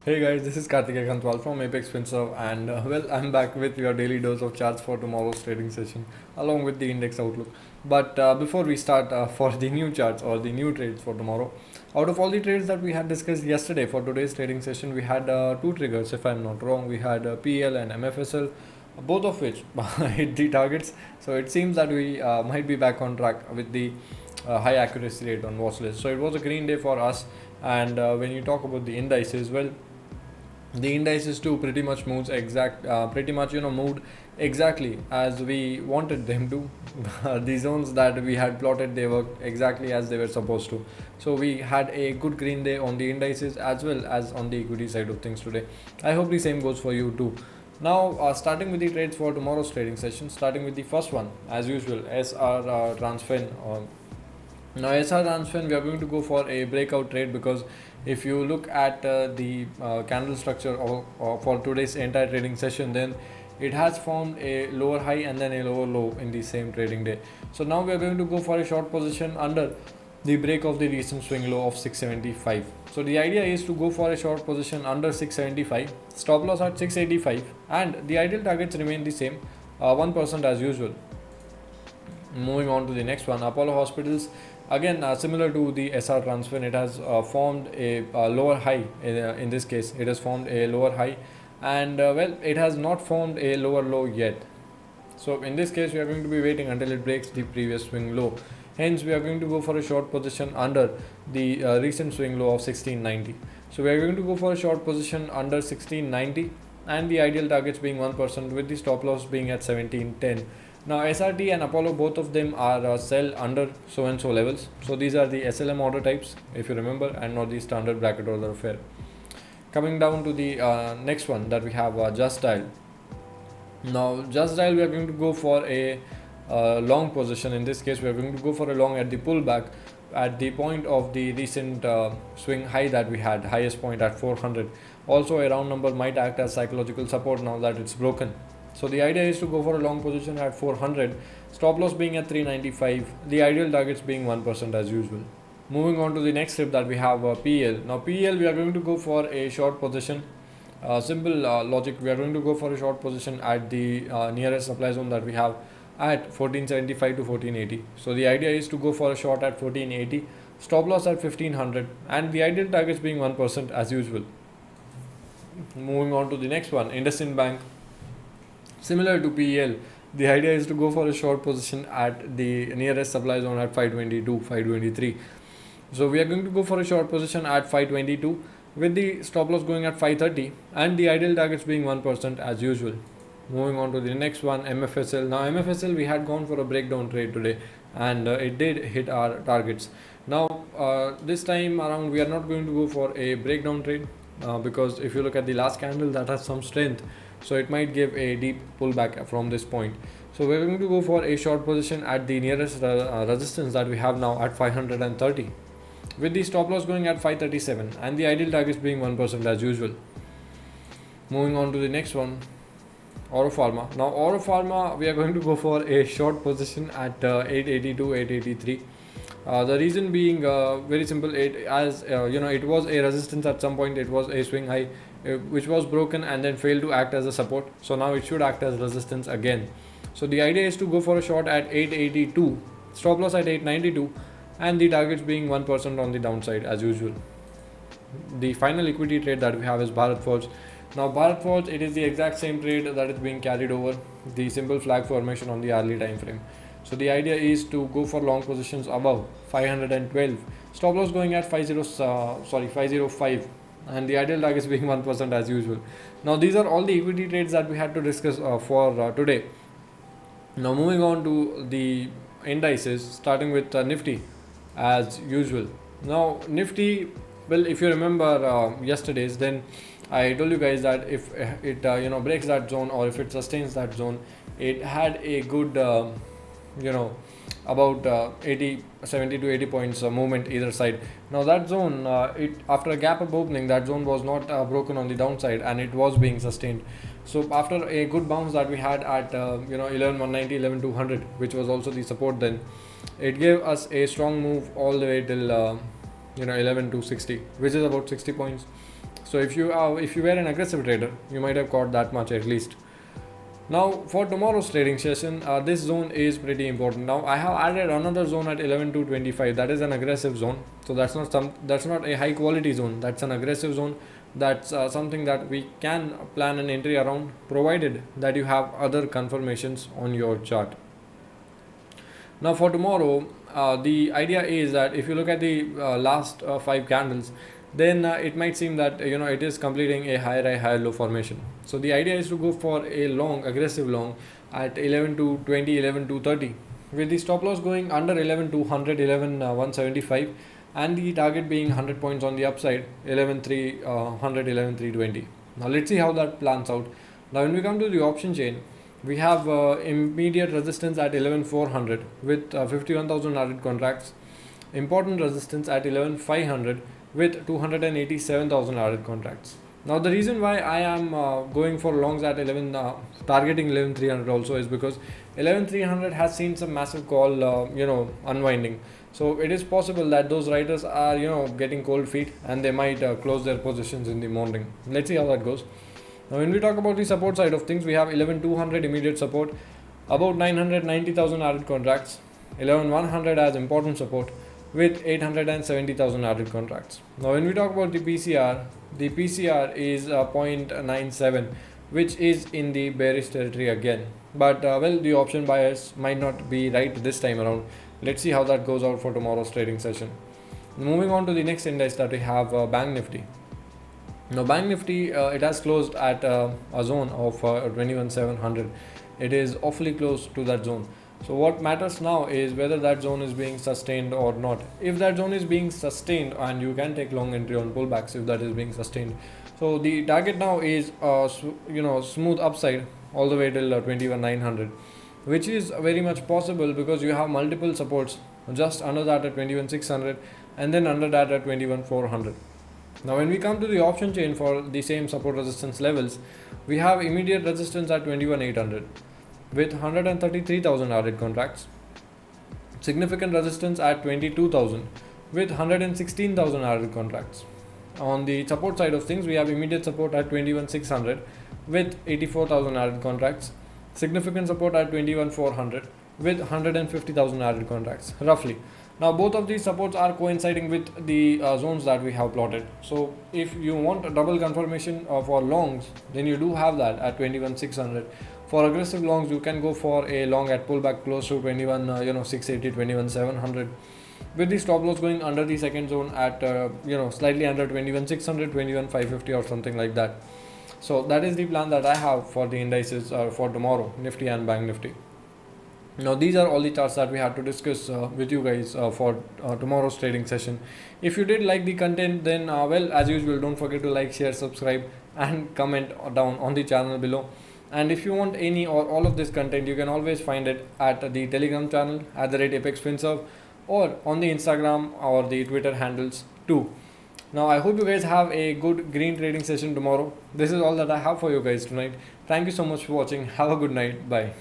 Hey guys, this is Karthikeya Kantwal from Apex FinServe and I'm back with your daily dose of charts for tomorrow's trading session along with the index outlook. But before we start for the new charts or the new trades for tomorrow, out of all the trades that we had discussed yesterday for today's trading session, we had two triggers if I'm not wrong. We had PL and MFSL, both of which hit the targets. So it seems that we might be back on track with the high accuracy rate on watch list. So it was a green day for us. And when you talk about the indices, well, the indices too pretty much moved exactly as we wanted them to. The zones that we had plotted, they worked exactly as they were supposed to. So we had a good green day on the indices as well as on the equity side of things today. I hope the same goes for you too. Now starting with the trades for tomorrow's trading session, starting with the first one as usual, SR Transfen. Now SR Transfen, we are going to go for a breakout trade because if you look at the candle structure for today's entire trading session, then it has formed a lower high and then a lower low in the same trading day. So now we are going to go for a short position under the break of the recent swing low of 675. So the idea is to go for a short position under 675, stop loss at 685, and the ideal targets remain the same, 1% as usual. Moving on to the next one, Apollo Hospitals. Again, similar to the SR Transfer, it has formed a lower high. In this case, it has formed a lower high, and well, it has not formed a lower low yet. So in this case, we are going to be waiting until it breaks the previous swing low. Hence, we are going to go for a short position under the recent swing low of 1690. So we are going to go for a short position under 1690, and the ideal targets being 1%, with the stop loss being at 1710. Now SRT and Apollo, both of them are sell under so and so levels. So these are the SLM order types, if you remember, and not the standard bracket order affair. Coming down to the next one that we have, Just Dial. Now Just Dial, we are going to go for a long position. In this case, we are going to go for a long at the pullback at the point of the recent swing high that we had, highest point at 400. Also a round number might act as psychological support now that it's broken. So the idea is to go for a long position at 400, stop loss being at 395, the ideal targets being 1% as usual. Moving on to the next strip that we have, PL. Now PL, we are going to go for a short position. Simple logic, we are going to go for a short position at the nearest supply zone that we have at 1475 to 1480. So the idea is to go for a short at 1480, stop loss at 1500, and the ideal targets being 1% as usual. Moving on to the next one, IndusInd Bank. Similar to PEL, the idea is to go for a short position at the nearest supply zone at 522, 523. So we are going to go for a short position at 522 with the stop loss going at 530 and the ideal targets being 1% as usual. Moving on to the next one, MFSL. Now MFSL, we had gone for a breakdown trade today and it did hit our targets. Now this time around we are not going to go for a breakdown trade because if you look at the last candle, that has some strength. So it might give a deep pullback from this point. So we're going to go for a short position at the nearest resistance that we have now at 530 with the stop loss going at 537 and the ideal targets being 1% as usual. Moving on to the next one, Auro Pharma. Now Auro Pharma, we are going to go for a short position at 882, 883. The reason being very simple. It was a resistance at some point. It was a swing high which was broken and then failed to act as a support. So now it should act as resistance again. So the idea is to go for a short at 882, stop loss at 892, and the targets being 1% on the downside as usual. The final equity trade that we have is Bharat Forge. Now Bharat Forge, it is the exact same trade that is being carried over, the simple flag formation on the hourly time frame. So the idea is to go for long positions above 512, stop loss going at 505, and the ideal targets being 1% as usual. Now these are all the equity trades that we had to discuss for today. Now moving on to the indices, starting with Nifty as usual. Now Nifty, well, if you remember yesterday's, then I told you guys that if it breaks that zone or if it sustains that zone, it had a good about 70 to 80 points movement either side. Now that zone, after a gap up opening, that zone was not broken on the downside and it was being sustained. So after a good bounce that we had at 11,190, 11,200, which was also the support, then it gave us a strong move all the way till 11,260, which is about 60 points. So if you were an aggressive trader, you might have caught that much at least. Now for tomorrow's trading session, this zone is pretty important. Now I have added another zone at 11 to 25. That is an aggressive zone. So that's not a high quality zone. That's an aggressive zone. That's something that we can plan an entry around, provided that you have other confirmations on your chart. Now for tomorrow, the idea is that if you look at the last 5 candles, then it might seem that it is completing a higher low formation. So the idea is to go for a long, aggressive long at 11 to 20, 11 to 30, with the stop loss going under 11 to 100, 11 175, and the target being 100 points on the upside, 11 300, 11 320. Now let's see how that plans out. Now when we come to the option chain, we have immediate resistance at 11,400 with 51,000 added contracts. Important resistance at 11,500 with 287,000 added contracts. Now the reason why I am going for longs at targeting 11,300 also is because 11,300 has seen some massive call unwinding. So it is possible that those writers are getting cold feet and they might close their positions in the morning. Let's see how that goes. Now when we talk about the support side of things, we have 11,200 immediate support, about 990,000 added contracts, 11,100 as important support with 870,000 added contracts. Now when we talk about the PCR is 0.97, which is in the bearish territory again. But the option buyers might not be right this time around. Let's see how that goes out for tomorrow's trading session. Moving on to the next index that we have, Bank Nifty. Now Bank Nifty, it has closed at a zone of 21,700. It is awfully close to that zone. So what matters now is whether that zone is being sustained or not. If that zone is being sustained, and you can take long entry on pullbacks if that is being sustained. So the target now is smooth upside all the way till 21,900, which is very much possible because you have multiple supports just under that at 21,600 and then under that at 21,400. Now when we come to the option chain for the same support resistance levels, we have immediate resistance at 21,800 with 133,000 added contracts, significant resistance at 22,000 with 116,000 added contracts. On the support side of things, we have immediate support at 21,600 with 84,000 added contracts, significant support at 21,400 with 150,000 added contracts roughly. Now both of these supports are coinciding with the zones that we have plotted. So if you want a double confirmation for longs, then you do have that at 21,600. For aggressive longs, you can go for a long at pullback close to 21,680, 21,700, with the stop loss going under the second zone at slightly under 21,600, 21,550 or something like that. So that is the plan that I have for the indices for tomorrow, Nifty and Bank Nifty. Now these are all the charts that we had to discuss with you guys for tomorrow's trading session. If you did like the content, then as usual, don't forget to like, share, subscribe and comment down on the channel below. And if you want any or all of this content, you can always find it at the Telegram channel @ApexFinServe or on the Instagram or the Twitter handles too. Now I hope you guys have a good green trading session tomorrow. This is all that I have for you guys tonight. Thank you so much for watching. Have a good night. Bye.